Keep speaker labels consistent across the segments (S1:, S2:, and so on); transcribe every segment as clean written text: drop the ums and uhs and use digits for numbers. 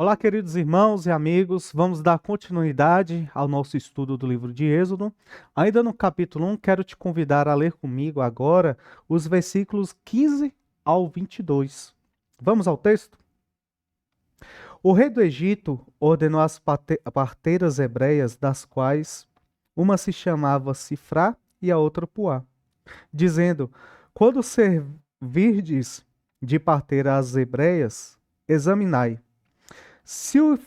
S1: Olá, queridos irmãos e amigos, vamos dar continuidade ao nosso estudo do livro de Êxodo. Ainda no capítulo 1, quero te convidar a ler comigo agora os versículos 15 ao 22. Vamos ao texto? O rei do Egito ordenou as parteiras hebreias, das quais uma se chamava Sifrá e a outra Puá, dizendo: Quando servirdes de parteira às hebreias, examinai. Se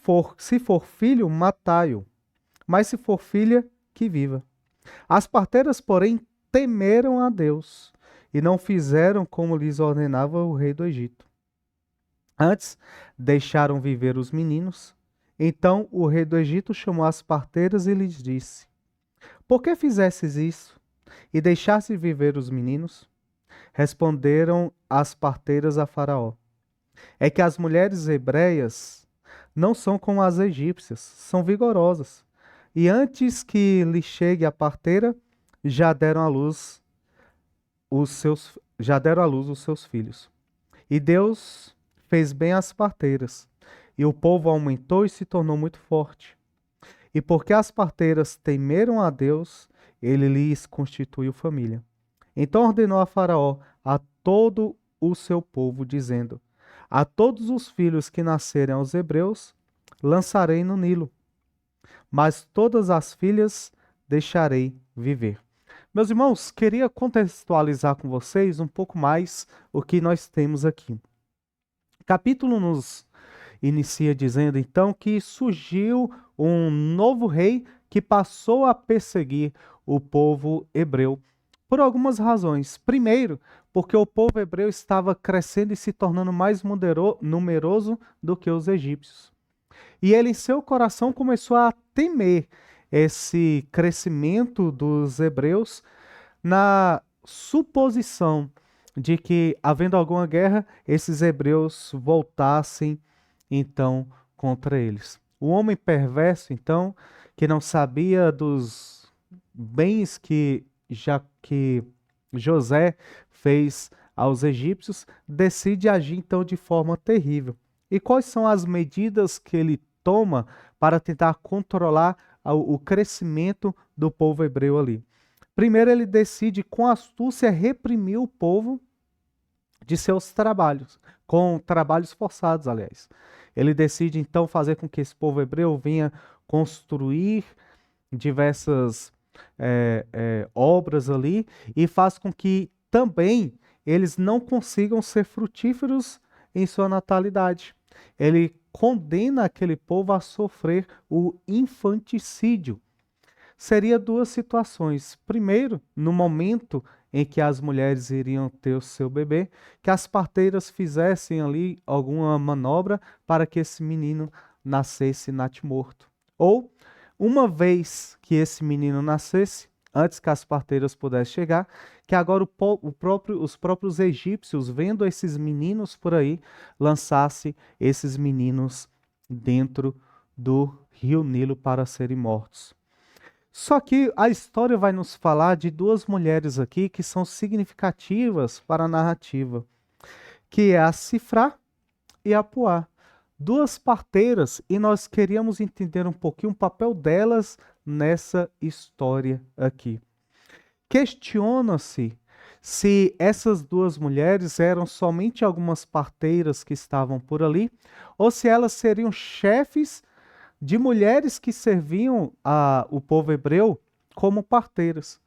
S1: for filho, matai-o, mas se for filha, que viva. As parteiras, porém, temeram a Deus e não fizeram como lhes ordenava o rei do Egito. Antes, deixaram viver os meninos. Então o rei do Egito chamou as parteiras e lhes disse: Por que fizestes isso e deixaste viver os meninos? Responderam as parteiras a Faraó: É que as mulheres hebreias não são como as egípcias, são vigorosas. E antes que lhe chegue a parteira, já deram à luz os seus filhos. E Deus fez bem às parteiras, e o povo aumentou e se tornou muito forte. E porque as parteiras temeram a Deus, ele lhes constituiu família. Então ordenou a Faraó a todo o seu povo, dizendo: A todos os filhos que nascerem aos hebreus, lançarei no Nilo, mas todas as filhas deixarei viver. Meus irmãos, queria contextualizar com vocês um pouco mais o que nós temos aqui. O capítulo nos inicia dizendo então que surgiu um novo rei que passou a perseguir o povo hebreu por algumas razões. Primeiro, porque o povo hebreu estava crescendo e se tornando mais numeroso do que os egípcios. E ele, em seu coração, começou a temer esse crescimento dos hebreus na suposição de que, havendo alguma guerra, esses hebreus voltassem então contra eles. O homem perverso, então, que não sabia dos bens que José fez aos egípcios, decide agir então de forma terrível. E quais são as medidas que ele toma para tentar controlar o crescimento do povo hebreu ali? Primeiro, ele decide com astúcia reprimir o povo de seus trabalhos, com trabalhos forçados, aliás. Ele decide então fazer com que esse povo hebreu venha construir diversas obras ali e faz com que também eles não consigam ser frutíferos em sua natalidade. Ele condena aquele povo a sofrer o infanticídio. Seria duas situações. Primeiro, no momento em que as mulheres iriam ter o seu bebê, que as parteiras fizessem ali alguma manobra para que esse menino nascesse natimorto. Ou, uma vez que esse menino nascesse, antes que as parteiras pudessem chegar, que agora os próprios egípcios, vendo esses meninos por aí, lançasse esses meninos dentro do rio Nilo para serem mortos. Só que a história vai nos falar de duas mulheres aqui que são significativas para a narrativa, que é a Sifrá e a Puá. Duas parteiras, e nós queríamos entender um pouquinho o papel delas nessa história aqui. Questiona-se se essas duas mulheres eram somente algumas parteiras que estavam por ali, ou se elas seriam chefes de mulheres que serviam o povo hebreu como parteiras.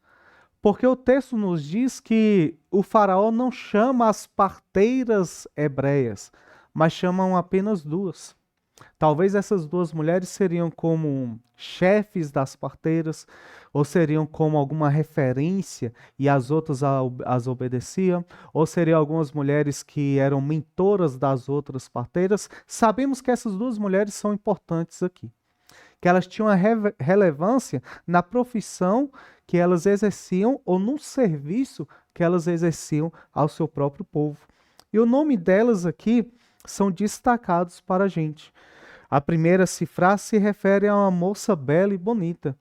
S1: Porque o texto nos diz que o faraó não chama as parteiras hebreias, mas chamam apenas duas. Talvez essas duas mulheres seriam como chefes das parteiras, ou seriam como alguma referência e as outras as obedeciam, ou seriam algumas mulheres que eram mentoras das outras parteiras. Sabemos que essas duas mulheres são importantes aqui, que elas tinham uma relevância na profissão que elas exerciam ou no serviço que elas exerciam ao seu próprio povo. E o nome delas aqui são destacados para a gente. A primeira, Sifrá, se refere a uma moça bela e bonita.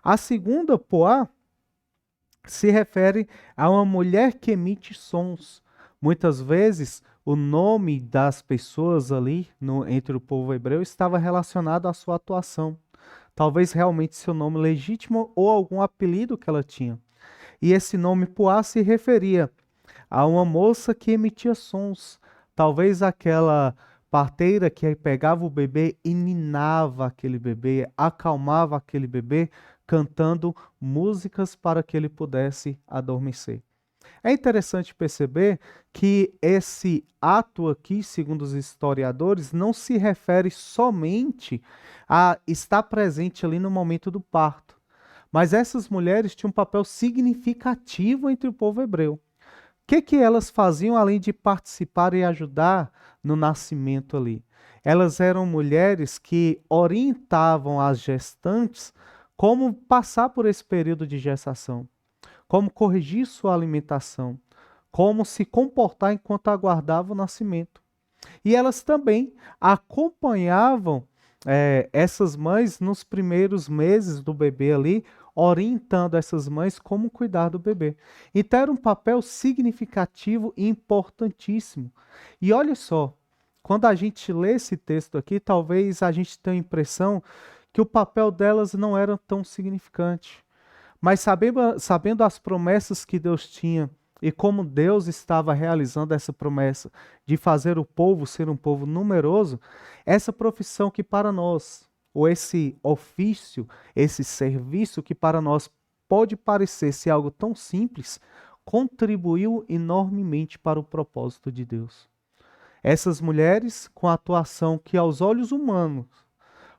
S1: A segunda, Poá, se refere a uma mulher que emite sons. Muitas vezes, o nome das pessoas ali entre o povo hebreu estava relacionado à sua atuação. Talvez realmente seu nome legítimo ou algum apelido que ela tinha. E esse nome Puá se referia a uma moça que emitia sons. Talvez aquela parteira que pegava o bebê e ninava aquele bebê, acalmava aquele bebê, cantando músicas para que ele pudesse adormecer. É interessante perceber que esse ato aqui, segundo os historiadores, não se refere somente a estar presente ali no momento do parto, mas essas mulheres tinham um papel significativo entre o povo hebreu. O que elas faziam além de participar e ajudar no nascimento ali? Elas eram mulheres que orientavam as gestantes como passar por esse período de gestação, como corrigir sua alimentação, como se comportar enquanto aguardava o nascimento. E elas também acompanhavam essas mães nos primeiros meses do bebê ali, orientando essas mães como cuidar do bebê. Então era um papel significativo e importantíssimo. E olha só, quando a gente lê esse texto aqui, talvez a gente tenha a impressão que o papel delas não era tão significante. Mas sabendo as promessas que Deus tinha e como Deus estava realizando essa promessa de fazer o povo ser um povo numeroso, essa profissão que para nós, ou esse ofício, esse serviço que para nós pode parecer ser algo tão simples, contribuiu enormemente para o propósito de Deus. Essas mulheres, com a atuação que aos olhos humanos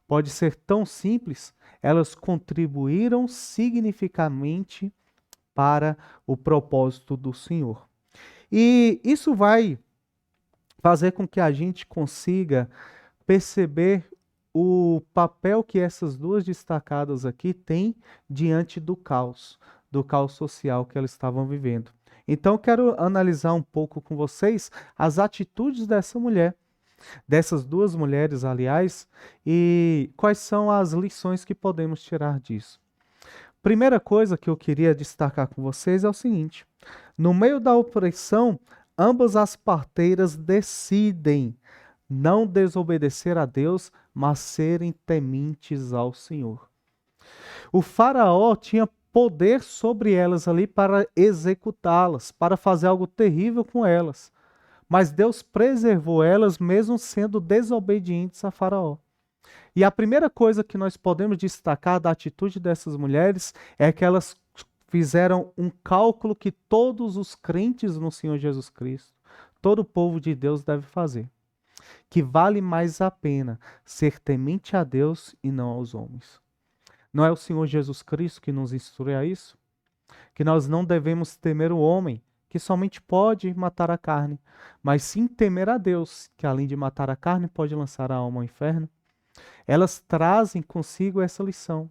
S1: pode ser tão simples, elas contribuíram significativamente para o propósito do Senhor. E isso vai fazer com que a gente consiga perceber o papel que essas duas destacadas aqui têm diante do caos social que elas estavam vivendo. Então, eu quero analisar um pouco com vocês as atitudes dessas duas mulheres, aliás, e quais são as lições que podemos tirar disso. Primeira coisa que eu queria destacar com vocês é o seguinte: no meio da opressão, ambas as parteiras decidem não desobedecer a Deus, mas serem tementes ao Senhor. O faraó tinha poder sobre elas ali para executá-las, para fazer algo terrível com elas. Mas Deus preservou elas mesmo sendo desobedientes a Faraó. E a primeira coisa que nós podemos destacar da atitude dessas mulheres é que elas fizeram um cálculo que todos os crentes no Senhor Jesus Cristo, todo o povo de Deus deve fazer. Que vale mais a pena ser temente a Deus e não aos homens. Não é o Senhor Jesus Cristo que nos instrui a isso? Que nós não devemos temer o homem, que somente pode matar a carne, mas sim temer a Deus, que além de matar a carne, pode lançar a alma ao inferno. Elas trazem consigo essa lição.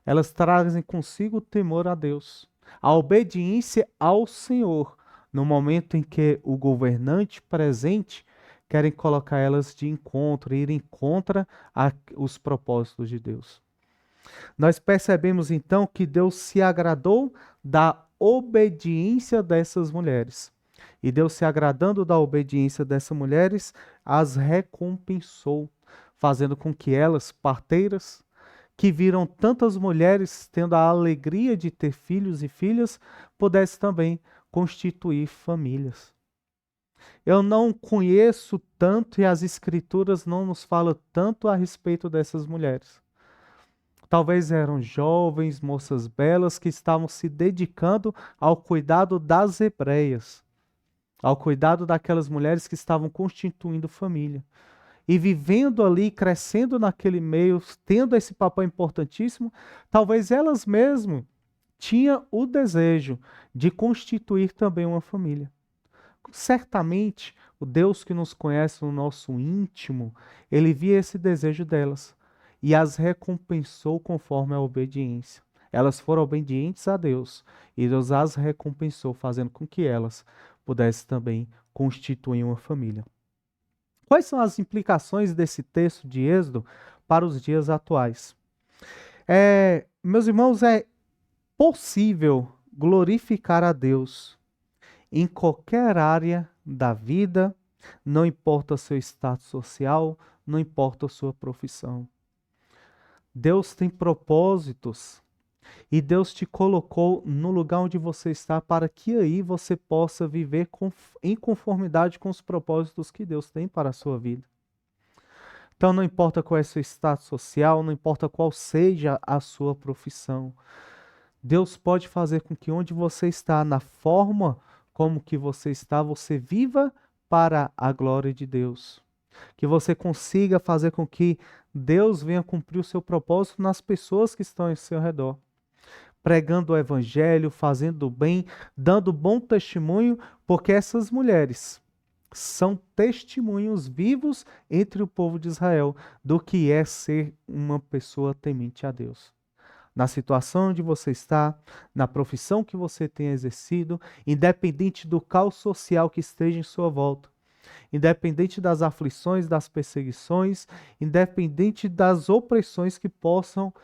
S1: Elas trazem consigo o temor a Deus, a obediência ao Senhor, no momento em que o governante presente querem colocar elas de encontro, irem contra os propósitos de Deus. Nós percebemos então que Deus se agradou da obediência dessas mulheres. E Deus, se agradando da obediência dessas mulheres, as recompensou, fazendo com que elas, parteiras, que viram tantas mulheres tendo a alegria de ter filhos e filhas, pudessem também constituir famílias. Eu não conheço tanto e as Escrituras não nos falam tanto a respeito dessas mulheres. Talvez eram jovens, moças belas que estavam se dedicando ao cuidado das hebreias, ao cuidado daquelas mulheres que estavam constituindo família. E vivendo ali, crescendo naquele meio, tendo esse papel importantíssimo, talvez elas mesmas tinham o desejo de constituir também uma família. Certamente, o Deus que nos conhece no nosso íntimo, ele via esse desejo delas e as recompensou conforme a obediência. Elas foram obedientes a Deus e Deus as recompensou, fazendo com que elas pudessem também constituir uma família. Quais são as implicações desse texto de Êxodo para os dias atuais? Meus irmãos, é possível glorificar a Deus em qualquer área da vida, não importa seu status social, não importa a sua profissão. Deus tem propósitos e Deus te colocou no lugar onde você está para que aí você possa viver em conformidade com os propósitos que Deus tem para a sua vida. Então não importa qual é seu status social, não importa qual seja a sua profissão. Deus pode fazer com que onde você está, na forma como que você está, você viva para a glória de Deus. Que você consiga fazer com que Deus venha cumprir o seu propósito nas pessoas que estão ao seu redor. Pregando o evangelho, fazendo o bem, dando bom testemunho, porque essas mulheres são testemunhos vivos entre o povo de Israel do que é ser uma pessoa temente a Deus. Na situação onde você está, na profissão que você tem exercido, independente do caos social que esteja em sua volta, independente das aflições, das perseguições, independente das opressões que possam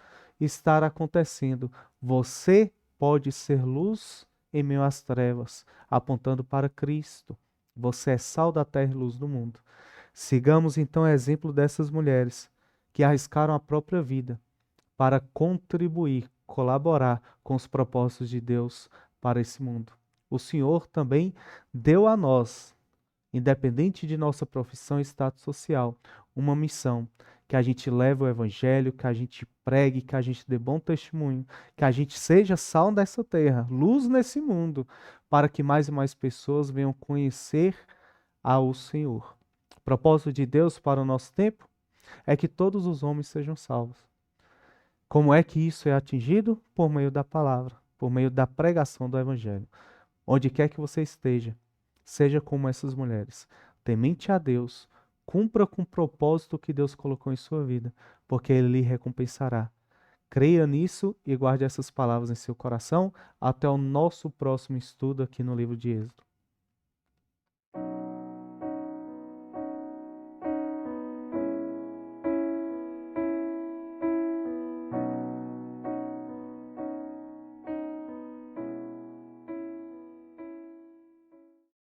S1: estar acontecendo, você pode ser luz em meio às trevas, apontando para Cristo. Você é sal da terra e luz do mundo. Sigamos então o exemplo dessas mulheres que arriscaram a própria vida para contribuir, colaborar com os propósitos de Deus para esse mundo. O Senhor também deu a nós, independente de nossa profissão e status social, uma missão, que a gente leve o evangelho, que a gente pregue, que a gente dê bom testemunho, que a gente seja sal dessa terra, luz nesse mundo, para que mais e mais pessoas venham conhecer ao Senhor. O propósito de Deus para o nosso tempo é que todos os homens sejam salvos. Como é que isso é atingido? Por meio da palavra, por meio da pregação do evangelho. Onde quer que você esteja, seja como essas mulheres, temente a Deus, cumpra com o propósito que Deus colocou em sua vida, porque Ele lhe recompensará. Creia nisso e guarde essas palavras em seu coração até o nosso próximo estudo aqui no livro de Êxodo.